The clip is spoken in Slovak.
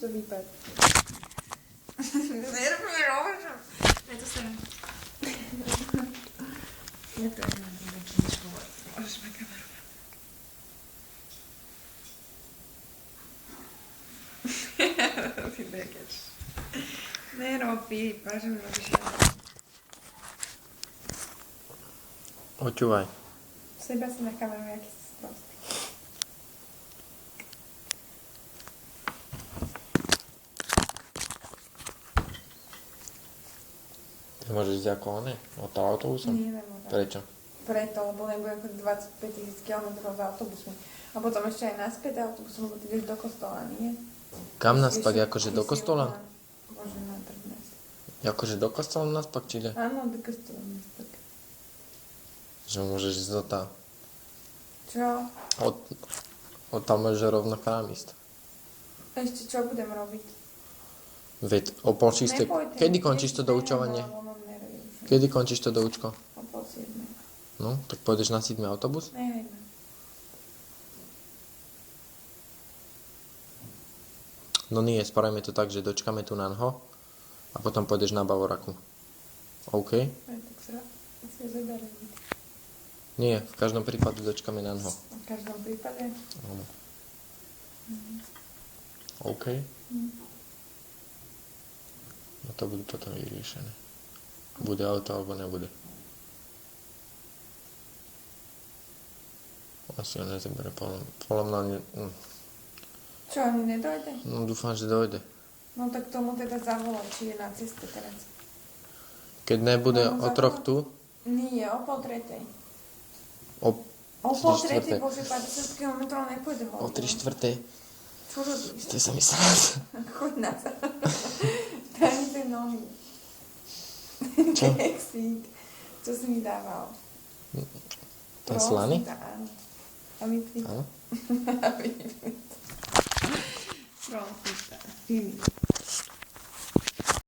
to vypad. Je to sem. Je to jedna nejaký nič hovor. Môžeš mať kameru. Ty bekeč. Nerobí, páže mi robíš ja. Oťúvaj. Seba si na kameru, jaký si sprostý. Ty môžeš ísť ako one? Od toho autobusom? Nie, nemôžem. Prečo? Preto, lebo nebudem chodiť 25 000 km s autobusmi. A potom ešte aj naspäť autobusom, lebo ty ideš do kostola, nie? Kam nás Vieš, pak? Akože do ty si kostola? Bože, na prednes. Akože do kostola nás pak, či ide? Áno, do kostola nás tak. Že môžeš ísť do tá. Čo? Od tam môžeš rovno k nám ísť. Ešte čo budem robiť? Veď o pol šístej. Nepôjdem. Kedy končíš to doučovanie? Lebo mám nervy už. Kedy končíš to doučko? O 6:30. No, tak pôjdeš na 7. autobus? Nehajme. No nie, spravíme to tak, že dočkáme tu na nho a potom pôjdeš na Bavoraku. OK? Aj tak sa zoberiem. Nie, v každom prípade dočkáme na nho. V každom prípade. Áno. OK? No to bude toto vyriešené. Bude auto alebo nebude. Asi ho nezabere podľa mňa. Čo, ani nedojde? No dúfam, že dojde. No tak tomu teda zavolaj, či je na ceste teraz. Keď nebude No, o troch tu, Nie, o 2:30. o O 2:30, 3:15. bože, 50 km nepôjde O hodinu. 3:15. Čo robíš? To sa mi srát. Choď na sa. Daj mi tie nohy. Čo? Exit. Čo si mi dával? Ten slaný? Áno. A vypni. Áno. A vypni. Prosím ťa.